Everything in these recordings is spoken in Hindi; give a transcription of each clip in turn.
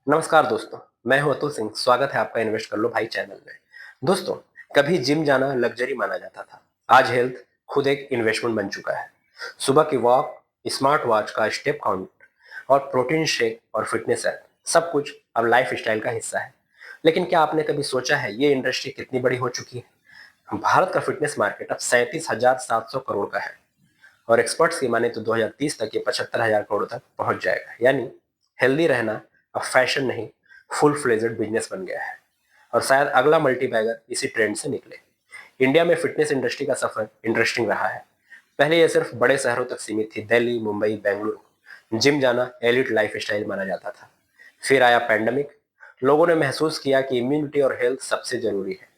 नमस्कार दोस्तों, मैं हूं अतुल सिंह। स्वागत है आपका इन्वेस्ट कर लो भाई चैनल में। दोस्तों, कभी जिम जाना लग्जरी माना जाता था। आज हेल्थ खुद एक इन्वेस्टमेंट बन चुका है। सुबह की वॉक, स्मार्ट वॉच का स्टेप काउंट और प्रोटीन शेक और फिटनेस ऐप, सब कुछ अब लाइफ स्टाइल का हिस्सा है। लेकिन क्या आपने कभी सोचा है ये इंडस्ट्री कितनी बड़ी हो चुकी है? भारत का फिटनेस मार्केट अब 37,700 करोड़ का है और एक्सपर्ट्स की माने तो 2030 तक ये 75,000 करोड़ तक पहुंच जाएगा। यानी हेल्दी रहना अब फैशन नहीं, फुल फ्लेजेड बिजनेस बन गया है। और शायद अगला मल्टीबैगर इसी ट्रेंड से निकले। इंडिया में फिटनेस इंडस्ट्री का सफर इंटरेस्टिंग रहा है। पहले यह सिर्फ बड़े शहरों तक सीमित थी। दिल्ली, मुंबई, बेंगलुरु जिम जाना एलिट लाइफ स्टाइल माना जाता था। फिर आया पैंडमिक। लोगों ने महसूस किया कि इम्यूनिटी और हेल्थ सबसे जरूरी है।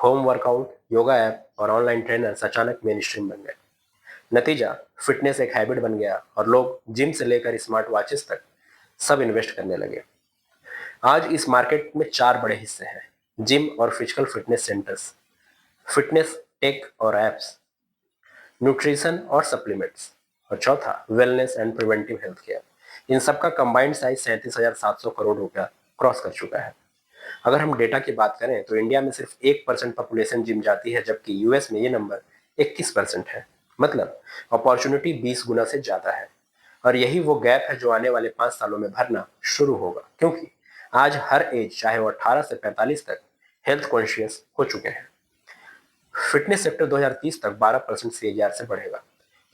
होम वर्कआउट, योगा ऐप और ऑनलाइन ट्रेनर्स अचानक मेन स्ट्रीम बन गए। नतीजा, फिटनेस एक हैबिट बन गया और लोग जिम से लेकर स्मार्ट वॉचेस तक सब इन्वेस्ट करने लगे। आज इस मार्केट में चार बड़े हिस्से हैं: जिम और physical fitness centres, fitness tech और एप्स, न्यूट्रिशन और सप्लीमेंट्स, और चौथा wellness and preventive health care. इन सबका कंबाइंड साइज 37,700 करोड़ रुपया क्रॉस कर चुका है। अगर हम डेटा की बात करें तो इंडिया में सिर्फ 1% पॉपुलेशन जिम जाती है, जबकि यूएस में ये नंबर 21% है। मतलब अपॉर्चुनिटी 20 गुना से ज्यादा है। और यही वो गैप है जो आने वाले 5 सालों में भरना शुरू होगा, क्योंकि आज हर एज, चाहे वो 18 से 45 तक, हेल्थ कॉन्शियस हो चुके हैं। फिटनेस सेक्टर 2030 तक 12% सीएजीआर से बढ़ेगा।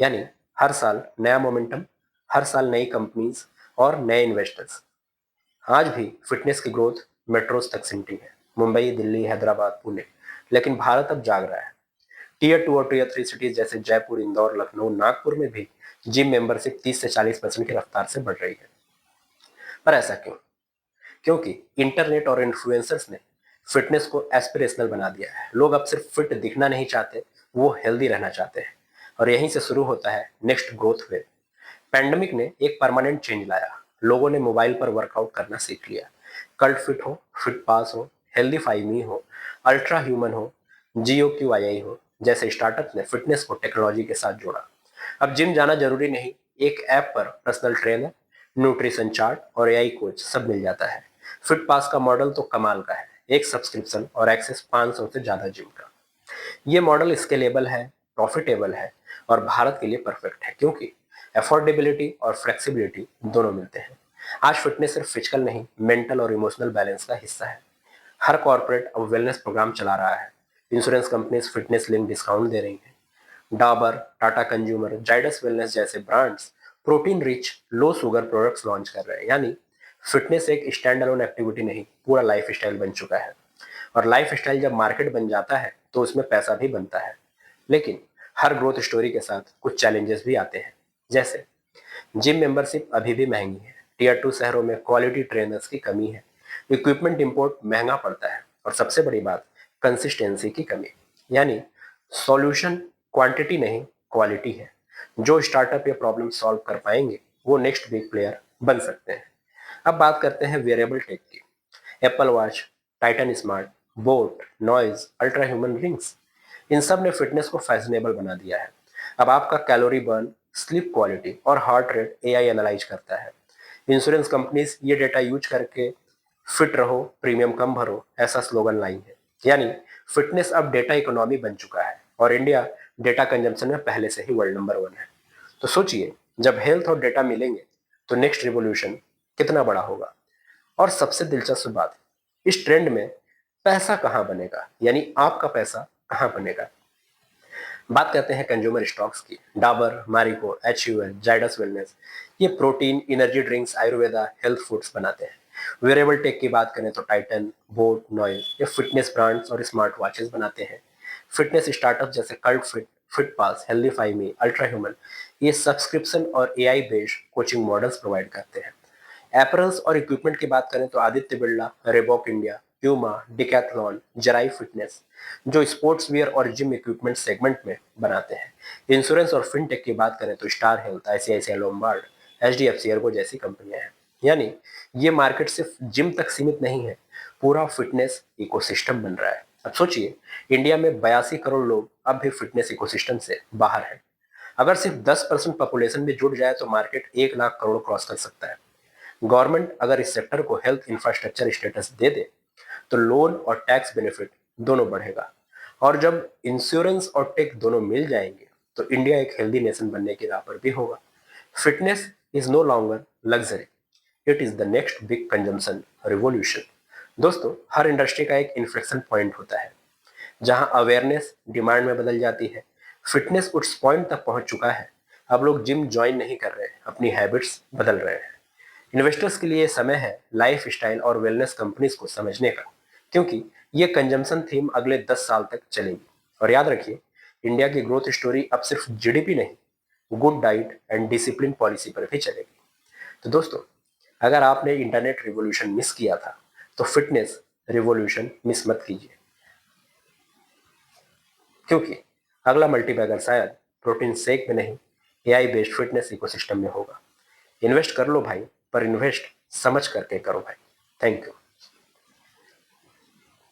यानी हर साल नया मोमेंटम, हर साल नई कंपनीज और नए इन्वेस्टर्स। आज भी फिटनेस की ग्रोथ मेट्रोज तक सिमटी है, मुंबई, दिल्ली, हैदराबाद, पुणे। लेकिन भारत अब जाग रहा है। टीयर 2 और टीयर 3 सिटीज जैसे जयपुर, इंदौर, लखनऊ, नागपुर में भी जिम मेंबरशिप 30 से 40% की रफ्तार से बढ़ रही है। पर ऐसा क्यों? क्योंकि इंटरनेट और इन्फ्लुएंसर्स ने फिटनेस को एस्पिरेशनल बना दिया है। लोग अब सिर्फ फिट दिखना नहीं चाहते, वो हेल्दी रहना चाहते हैं। और यहीं से शुरू होता है नेक्स्ट ग्रोथ वेव। पैंडमिक ने एक परमानेंट चेंज लाया। लोगों ने मोबाइल पर वर्कआउट करना सीख लिया। कल्ट फिट हो, फिट पास हो, हेल्दी फाइमी हो, अल्ट्रा ह्यूमन हो, जियो क्यू आई हो, जैसे स्टार्टअप ने फिटनेस को टेक्नोलॉजी के साथ जोड़ा। अब जिम जाना जरूरी नहीं, एक ऐप पर पर्सनल ट्रेनर, न्यूट्रिशन चार्ट और एआई कोच सब मिल जाता है। फिट पास का मॉडल तो कमाल का है। एक सब्सक्रिप्शन और एक्सेस 500 से ज्यादा जिम का। ये मॉडल स्केलेबल है, प्रॉफिटेबल है और भारत के लिए परफेक्ट है, क्योंकि अफोर्डेबिलिटी और फ्लेक्सिबिलिटी दोनों मिलते हैं। आज फिटनेस सिर्फ फिजिकल नहीं, मेंटल और इमोशनल बैलेंस का हिस्सा है। हर कॉर्पोरेट अब वेलनेस प्रोग्राम चला रहा है। Insurance companies fitness link discount दे रही हैं। डाबर, टाटा कंज्यूमर, जाइडस वेलनेस जैसे brands protein rich, low sugar products launch कर रहे हैं। यानी फिटनेस एक स्टैंड अलोन एक्टिविटी नहीं, पूरा लाइफ स्टाइल बन चुका है। और लाइफ स्टाइल जब मार्केट बन जाता है तो उसमें पैसा भी बनता है। लेकिन हर ग्रोथ स्टोरी के साथ कुछ चैलेंजेस भी आते हैं। जैसे जिम मेंबरशिप अभी भी महंगी है, टीयर 2 शहरों में क्वालिटी ट्रेनर्स की कमी है, इक्विपमेंट इंपोर्ट महंगा पड़ता है और सबसे बड़ी बात, कंसिस्टेंसी की कमी। यानी सॉल्यूशन क्वांटिटी नहीं, क्वालिटी है। जो स्टार्टअप ये प्रॉब्लम सॉल्व कर पाएंगे वो नेक्स्ट बिग प्लेयर बन सकते हैं। अब बात करते हैं वेरिएबल टेक की। Apple watch, Titan smart, boAt, Noise, Ultrahuman rings, इन सब ने फिटनेस को फैशनेबल बना दिया है। अब आपका कैलोरी बर्न, स्लीप क्वालिटी और हार्ट रेट एआई एनालाइज करता है। इंश्योरेंस कंपनीज ये डेटा यूज करके फिट रहो, प्रीमियम कम भरो, ऐसा स्लोगन लाई है। यानी फिटनेस अब डेटा इकोनॉमी बन चुका है और इंडिया डेटा कंजम्पशन में पहले से ही वर्ल्ड नंबर 1 है। तो सोचिए, जब हेल्थ और डेटा मिलेंगे तो नेक्स्ट रिवोल्यूशन कितना बड़ा होगा। और सबसे दिलचस्प बात, इस ट्रेंड में पैसा कहां बनेगा, यानी आपका पैसा कहां बनेगा। बात करते हैं कंज्यूमर स्टॉक्स की। डाबर, मारिको, एचयूएल, जाइडस वेलनेस, ये protein, energy drinks, Ayurveda, health foods बनाते हैं। वेरेबल टेक की बात करें तो टाइटन, बोट, नॉइज, ये फिटनेस ब्रांड्स और स्मार्ट वॉचेस बनाते हैं। फिटनेस स्टार्टअप जैसे Cult fit, Fit Pass, HealthifyMe, Ultrahuman, ये सब्सक्रिप्शन और AI based coaching models provide करते हैं। एपरल्स और इक्विपमेंट की बात करें तो Aditya Birla, Reebok India, Puma, Decathlon, जराई फिटनेस, जो स्पोर्ट्स वियर और जिम इक्विपमेंट सेगमेंट में बनाते हैं। इंश्योरेंस और फिनटेक की बात करें तो star health, ICICI Lombard, HDFC Ergo जैसी कंपनियां हैं। यानी ये मार्केट सिर्फ जिम तक सीमित नहीं है, पूरा फिटनेस इकोसिस्टम बन रहा है। अब सोचिए, इंडिया में 82 करोड़ लोग अब भी फिटनेस इकोसिस्टम से बाहर हैं। अगर सिर्फ 10% पॉपुलेशन भी जुड़ जाए तो मार्केट 1 लाख करोड़ क्रॉस कर सकता है। गवर्नमेंट अगर इस सेक्टर को हेल्थ इंफ्रास्ट्रक्चर स्टेटस दे दे तो लोन और टैक्स बेनिफिट दोनों बढ़ेगा। और जब इंश्योरेंस और टेक दोनों मिल जाएंगे तो इंडिया एक हेल्दी नेशन बनने की राह पर भी होगा। Fitness is no longer luxury, it is the next big consumption revolution. दोस्तों, हर इंडस्ट्री का एक इन्फ्लेक्शन पॉइंट होता है जहां अवेयरनेस डिमांड में बदल जाती है। फिटनेस उस पॉइंट तक पहुंच चुका है, अब लोग जिम ज्वाइन नहीं कर रहे, अपनी हैबिट्स बदल रहे हैं। इन्वेस्टर्स के लिए समय है लाइफ स्टाइल और वेलनेस कंपनीज को समझने का, क्योंकि ये कंजम्पशन थीम अगले 10 साल तक चलेगी। और याद रखिए, इंडिया की ग्रोथ स्टोरी अब सिर्फ जीडीपी नहीं, good diet and discipline policy पर भी चलेगी। तो दोस्तों, अगर आपने इंटरनेट रिवॉल्यूशन मिस किया था तो फिटनेस रिवॉल्यूशन मिस मत कीजिए, क्योंकि अगला मल्टीबैगर शायद प्रोटीन शेक में नहीं, एआई बेस्ड फिटनेस इकोसिस्टम में होगा। इन्वेस्ट कर लो भाई, पर इन्वेस्ट समझ करके करो भाई। Thank you.